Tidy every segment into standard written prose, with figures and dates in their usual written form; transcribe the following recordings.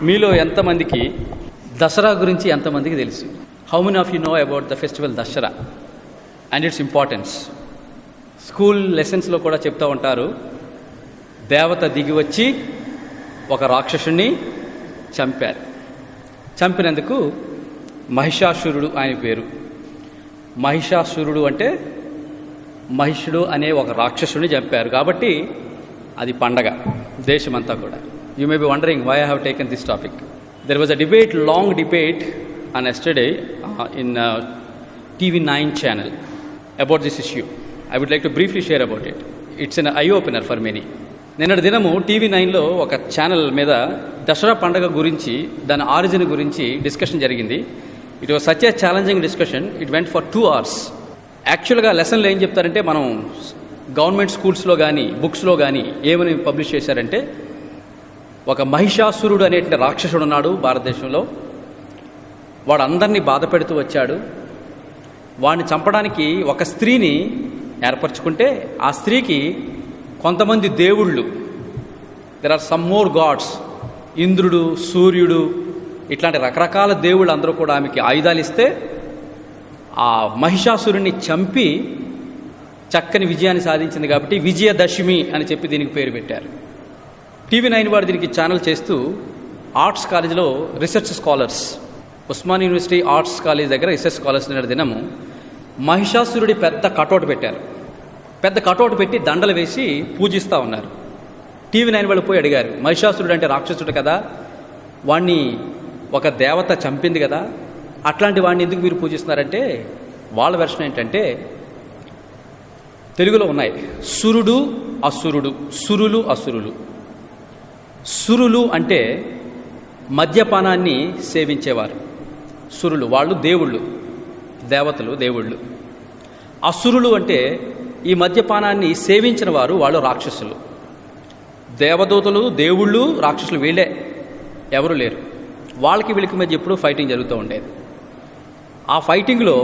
మీలో ఎంతమందికి దసరా గురించి ఎంతమందికి తెలుసు? How many of you know about the festival Dasara and its importance? School లెసన్స్లో కూడా చెప్తూ ఉంటారు, దేవత దిగి వచ్చి ఒక రాక్షసుని చంపారు. చంపినందుకు మహిషాసురుడు ఆయన పేరు. మహిషాసురుడు అంటే మహిషుడు అనే ఒక రాక్షసుని చంపారు కాబట్టి అది పండగ దేశమంతా కూడా. You may be wondering why I have taken this topic. There was a debate, long debate on yesterday in TV9 channel about this issue. I would like to briefly share about it. It's an eye-opener for many. నిన్నటి దినము TV9లో ఒక channel మీద దసరా పండగ గురించి, దాని origin గురించి discussion జరిగింది. It was such a challenging discussion. It went for 2 hours. యాక్చువల్గా లెసన్లు ఏం చెప్తారంటే, మనం గవర్నమెంట్ స్కూల్స్లో కానీ బుక్స్లో కానీ ఏమని పబ్లిష్ చేశారంటే, ఒక మహిషాసురుడు అనేటువంటి రాక్షసుడు ఉన్నాడు భారతదేశంలో. వాడు అందరినీ బాధ పెడుతూ వచ్చాడు. వాడిని చంపడానికి ఒక స్త్రీని ఏర్పరచుకుంటే, ఆ స్త్రీకి కొంతమంది దేవుళ్ళు, there are some more gods, ఇంద్రుడు, సూర్యుడు, ఇట్లాంటి రకరకాల దేవుళ్ళు అందరూ కూడా ఆమెకి ఆయుధాలు ఇస్తే ఆ మహిషాసురుణ్ణి చంపి చక్కని విజయాన్ని సాధించింది. కాబట్టి విజయదశమి అని చెప్పి దీనికి పేరు పెట్టారు. TV9 వాడు దీనికి ఛానల్ చేస్తూ ఆర్ట్స్ కాలేజీలో research scholars, Osman University arts college దగ్గర రీసెర్చ్ స్కాలర్స్ నిన్న దినము మహిషాసురుడి పెద్ద కటౌట్ పెట్టారు. పెద్ద కటౌట్ పెట్టి దండలు వేసి పూజిస్తూ ఉన్నారు. TV9 వాళ్ళు పోయి అడిగారు, మహిషాసురుడు అంటే రాక్షసుడు కదా, వాణ్ణి ఒక దేవత చంపింది కదా, అట్లాంటి వాడిని ఎందుకు మీరు పూజిస్తున్నారంటే, వాళ్ళ వెర్షన్ ఏంటంటే, తెలుగులో ఉన్నాయి సురుడు అసురుడు, సురులు అసురులు. సురులు అంటే మద్యపానాన్ని సేవించేవారు. సురులు వాళ్ళు దేవుళ్ళు, దేవతలు, దేవుళ్ళు. అసురులు అంటే ఈ మద్యపానాన్ని సేవించిన వారు, వాళ్ళు రాక్షసులు. దేవదూతలు, దేవుళ్ళు, రాక్షసులు వీళ్ళే, ఎవరు లేరు. వాళ్ళకి వీళ్ళకి మధ్య ఎప్పుడూ ఫైటింగ్ జరుగుతూ ఉండేది. ఆ ఫైటింగ్లో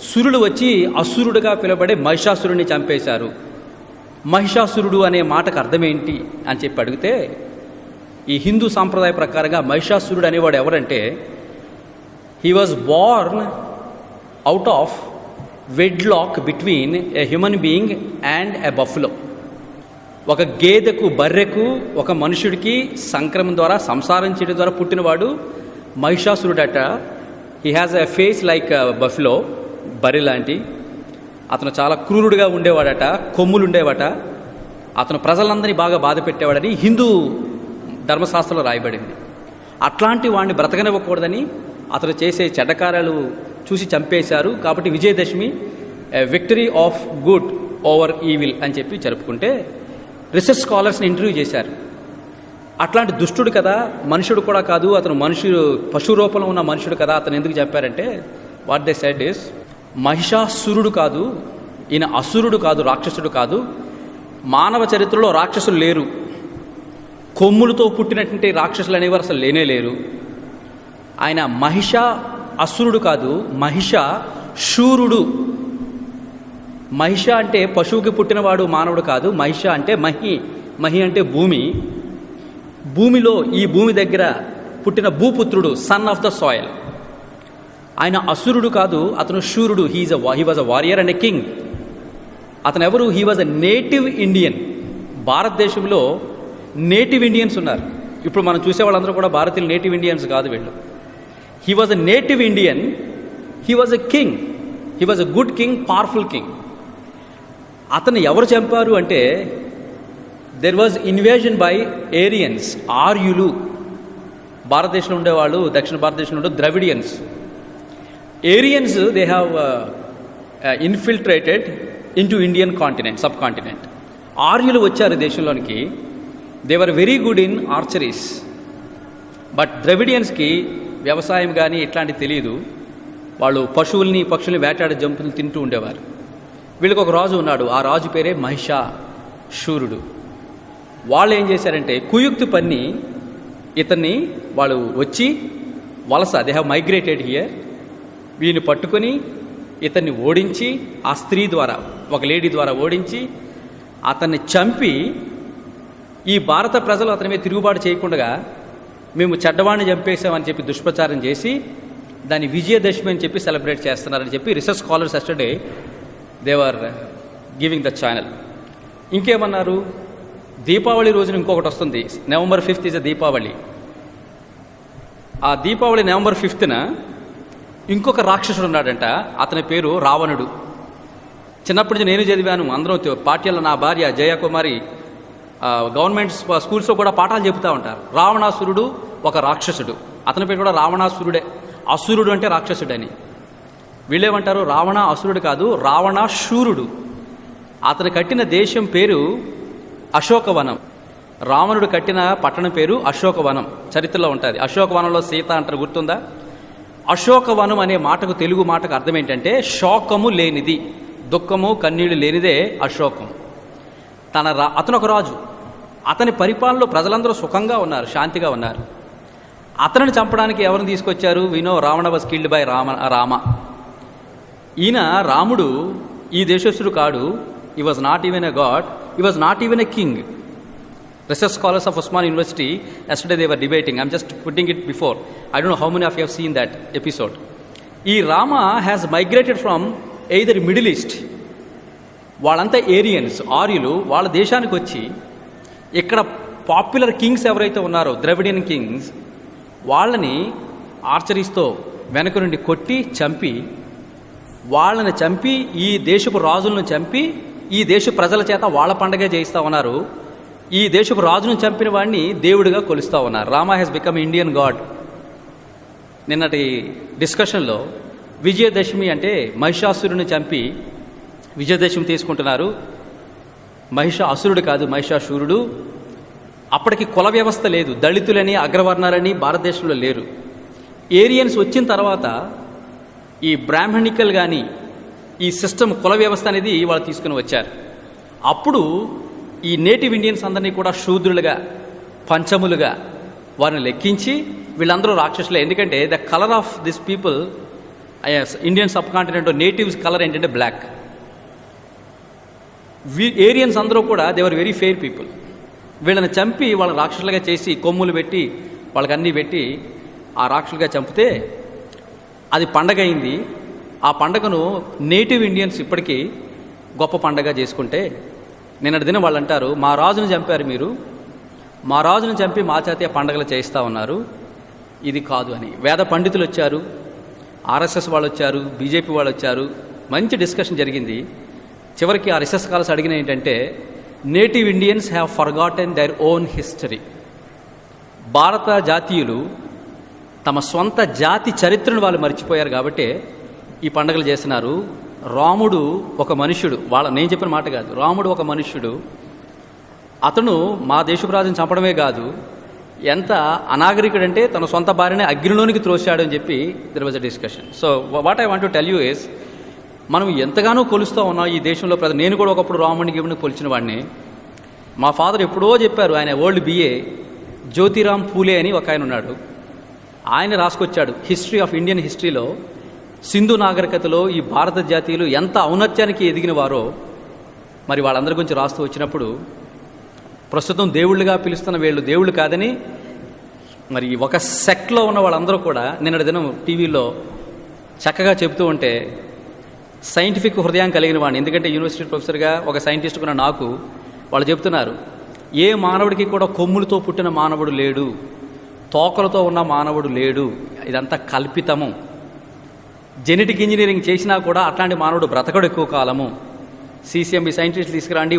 సురులు వచ్చి అసురుడుగా పిలువబడే మహిషాసురుడిని చంపేశారు. మహిషాసురుడు అనే మాటకు అర్థమేంటి అని చెప్పి అడిగితే, ఈ హిందూ సాంప్రదాయ ప్రకారంగా మహిషాసురుడు అనేవాడు ఎవరంటే, he was Born out of wedlock between a human being and a buffalo. ఒక గేదెకు, బర్రెకు, ఒక మనుషుడికి సంక్రమణ ద్వారా, సంసారం చేయడం ద్వారా పుట్టినవాడు మహిషాసురుడట. He has a face like buffalo, బర్రె లాంటి. అతను చాలా క్రూరుడుగా ఉండేవాడట, కొమ్ములు ఉండేవాట. అతను ప్రజలందరినీ బాగా బాధ పెట్టేవాడని హిందూ ధర్మశాస్త్రంలో రాయబడింది. అట్లాంటి వాడిని బ్రతకనివ్వకూడదని అతను చేసే చెడ్డకార్యాలు చూసి చంపేశారు. కాబట్టి Vijayadashami, victory of good over evil అని చెప్పి జరుపుకుంటే, రీసెర్చ్ స్కాలర్స్ని ఇంటర్వ్యూ చేశారు. అట్లాంటి దుష్టుడు కదా, మనుషుడు కూడా కాదు, అతను పశు రూపంలో ఉన్న మనుషుడు కదా, అతను ఎందుకు చెప్పారంటే, వాట్ దే సెడ్ ఇస్, మహిషాసురుడు కాదు, ఈయన అసురుడు కాదు, రాక్షసుడు కాదు. మానవ చరిత్రలో రాక్షసులు లేరు. కొమ్ములతో పుట్టినటువంటి రాక్షసులు అనేవారు అసలు లేనే లేరు. ఆయన అసురుడు కాదు, మహిషాసురుడు. మహిష అంటే పశువుకి పుట్టినవాడు, మానవుడు కాదు. మహిష అంటే మహి అంటే భూమి. భూమిలో, ఈ భూమి దగ్గర పుట్టిన భూపుత్రుడు, సన్ ఆఫ్ ద సాయిల్. ఆయన అసురుడు కాదు, అతను శూరుడు. He was a warrior and a king. అతను ఎవరు? He was a native Indian. భారతదేశంలో నేటివ్ ఇండియన్స్ ఉన్నారు. ఇప్పుడు మనం చూసే వాళ్ళందరూ కూడా భారతీయులు నేటివ్ ఇండియన్స్ కాదు వీళ్ళు. He was a native Indian. He was a king. He was a good king, powerful king. అతను ఎవరు చంపారు అంటే, there was invasion by Aryans, ఆర్యులు. భారతదేశంలో ఉండేవాళ్ళు, దక్షిణ భారతదేశంలో ఉండే Dravidians. Aryans, they have infiltrated into Indian continent, subcontinent. ఆర్యులు వచ్చారు దేశంలోనికి. They were very good in archeries. But ద్రవిడియన్స్కి వ్యవసాయం కానీ ఇట్లాంటివి తెలియదు. వాళ్ళు పశువుల్ని, పక్షుల్ని వేటాడే జంతువులు తింటూ ఉండేవారు. వీళ్ళకి ఒక రాజు ఉన్నాడు. ఆ రాజు పేరే మహిషాసురుడు. వాళ్ళు ఏం చేశారంటే, కుయుక్తి పన్ని ఇతన్ని వాళ్ళు వచ్చి వలస, దే హ్యావ్ మైగ్రేటెడ్ హియర్. వీడిని పట్టుకొని ఇతన్ని ఓడించి, ఆ స్త్రీ ద్వారా, ఒక లేడీ ద్వారా ఓడించి అతన్ని చంపి, ఈ భారత ప్రజలు అతని మీద తిరుగుబాటు చేయకుండా మేము చెడ్డవాడిని చంపేసామని చెప్పి దుష్ప్రచారం చేసి దాన్ని విజయదశమి అని చెప్పి సెలబ్రేట్ చేస్తున్నారని చెప్పి research scholars yesterday they were giving the channel. ఇంకేమన్నారు, దీపావళి రోజున ఇంకొకటి వస్తుంది, November 5th ఈజ్ దీపావళి. ఆ దీపావళి November 5th ఇంకొక రాక్షసుడు ఉన్నాడంట, అతని పేరు రావణుడు. చిన్నప్పటి నుంచి నేను చదివాను, అందరూ పాఠ్యాల్లో నా భార్య జయకుమారి గవర్నమెంట్ స్కూల్స్లో కూడా పాఠాలు చెబుతూ ఉంటారు. రావణాసురుడు ఒక రాక్షసుడు, అతని పేరు కూడా రావణాసురుడే. అసురుడు అంటే రాక్షసుడని. వీళ్ళేమంటారు, రావణ అసురుడు కాదు, రావణాశూరుడు. అతను కట్టిన దేశం పేరు అశోకవనం. రావణుడు కట్టిన పట్టణం పేరు అశోకవనం, చరిత్రలో ఉంటుంది. అశోకవనంలో సీత అంటారు, గుర్తుందా? అశోకవనం అనే మాటకు, తెలుగు మాటకు అర్థం ఏంటంటే శోకము లేనిది, దుఃఖము కన్నీళ్లు లేనిదే అశోకం. అతను ఒక రాజు, అతని పరిపాలనలో ప్రజలందరూ సుఖంగా ఉన్నారు, శాంతిగా ఉన్నారు. అతనిని చంపడానికి ఎవరిని తీసుకొచ్చారు? We know Ravana was killed by Rama. ఈయన రాముడు ఈ దేశస్థుడు కాడు. He was not even a god, he was not even a king. Research scholars of Osman University, yesterday they were debating. I'm just putting it before. I don't know how many of you have seen that episode. ఈ Rama has migrated from either Middle East, వాళ్ళంతా ఏరియన్స్, ఆర్యులు, వాళ్ళ దేశానికి వచ్చి ఇక్కడ popular Kings ఎవరైతే ఉన్నారో Dravidian Kings, వాళ్ళని ఆర్చరీస్తో వెనక నుండి కొట్టి చంపి, వాళ్ళని చంపి ఈ దేశపు రాజులను చంపి ఈ దేశ ప్రజల చేత వాళ్ళ పండగే చేయిస్తూ ఉన్నారు. ఈ దేశపు రాజును చంపిన వాడిని దేవుడిగా కొలుస్తూ ఉన్నారు. Rama has become Indian God. నిన్నటి డిస్కషన్లో విజయదశమి అంటే మహిషాసురుని చంపి విజయదశమి తీసుకుంటున్నారు. అసురుడు కాదు, మహిషాసురుడు. అప్పటికి కుల వ్యవస్థ లేదు, దళితులని అగ్రవర్ణాలని భారతదేశంలో లేరు. ఏరియన్స్ వచ్చిన తర్వాత ఈ బ్రాహ్మణికల్ కానీ ఈ సిస్టమ్, కుల వ్యవస్థ అనేది వాళ్ళు తీసుకుని వచ్చారు. అప్పుడు ఈ నేటివ్ ఇండియన్స్ అందరినీ కూడా శూద్రులుగా, పంచములుగా వారిని లెక్కించి వీళ్ళందరూ రాక్షసులే. ఎందుకంటే the colour of this people, Indian sub continent natives colour ఏంటంటే బ్లాక్. ఏరియన్స్ అందరూ కూడా they were very fair people. వీళ్ళని చంపి వాళ్ళని రాక్షసులుగా చేసి కొమ్ములు పెట్టి వాళ్ళకి అన్నీ పెట్టి ఆ రాక్షసులుగా చంపితే అది పండగ అయింది. ఆ పండగను నేటివ్ ఇండియన్స్ ఇప్పటికీ గొప్ప పండగ చేసుకుంటే, నిన్నటి దినం వాళ్ళు అంటారు, మా రాజును చంపారు మీరు, మా రాజును చంపి మా చేత పండగలు చేయిస్తూ ఉన్నారు, ఇది కాదు అని. వేద పండితులు వచ్చారు, ఆర్ఎస్ఎస్ వాళ్ళు వచ్చారు, బీజేపీ వాళ్ళు వచ్చారు, మంచి డిస్కషన్ జరిగింది. చివరికి ఆ రీసెర్చ్ స్కాలర్స్ అడిగిన ఏంటంటే, native Indians have forgotten their own history. భారత జాతీయులు తమ సొంత జాతి చరిత్రను వాళ్ళు మర్చిపోయారు కాబట్టి ఈ పండుగలు చేస్తున్నారు. రాముడు ఒక మనుష్యుడు, నేను చెప్పిన మాట కాదు, రాముడు ఒక మనుష్యుడు. అతను మా దేశపు రాజుని చంపడమే కాదు, ఎంత అనాగరికుడంటే తన సొంత భార్యనే అగ్నిలోనికి త్రోశాడు అని చెప్పి there was a discussion. So what I want to tell you is, మనం ఎంతగానో కొలుస్తూ ఉన్నాం ఈ దేశంలో ప్రజలు. నేను కూడా ఒకప్పుడు రాముడిని గివుని కొలిచిన వాడిని. మా ఫాదర్ ఎప్పుడో చెప్పారు, ఆయన ఓల్డ్ BA జ్యోతిరామ్ పూలే అని ఒక ఆయన ఉన్నాడు, ఆయన రాసుకొచ్చాడు హిస్టరీ ఆఫ్ ఇండియన్ హిస్టరీలో సింధు నాగరికతలో ఈ భారత జాతీయులు ఎంత ఔన్నత్యానికి ఎదిగిన వారో మరి వాళ్ళందరి గురించి రాస్తూ వచ్చినప్పుడు, ప్రస్తుతం దేవుళ్ళుగా పిలుస్తున్న వీళ్ళు దేవుళ్ళు కాదని మరి ఒక సెక్ట్లో ఉన్న వాళ్ళందరూ కూడా నిన్నటి దినం టీవీలో చక్కగా చెబుతూ ఉంటే సైంటిఫిక్ హృదయం కలిగిన వాడిని, ఎందుకంటే యూనివర్సిటీ ప్రొఫెసర్గా ఒక సైంటిస్ట్ కూడా నాకు వాళ్ళు చెబుతున్నారు, ఏ మానవుడికి కూడా కొమ్ములతో పుట్టిన మానవుడు లేడు, తోకలతో ఉన్న మానవుడు లేడు, ఇదంతా కల్పితము. జెనెటిక్ ఇంజనీరింగ్ చేసినా కూడా అట్లాంటి మానవుడు బ్రతకడు ఎక్కువ కాలము. CCMB సైంటిస్ట్ తీసుకురండి,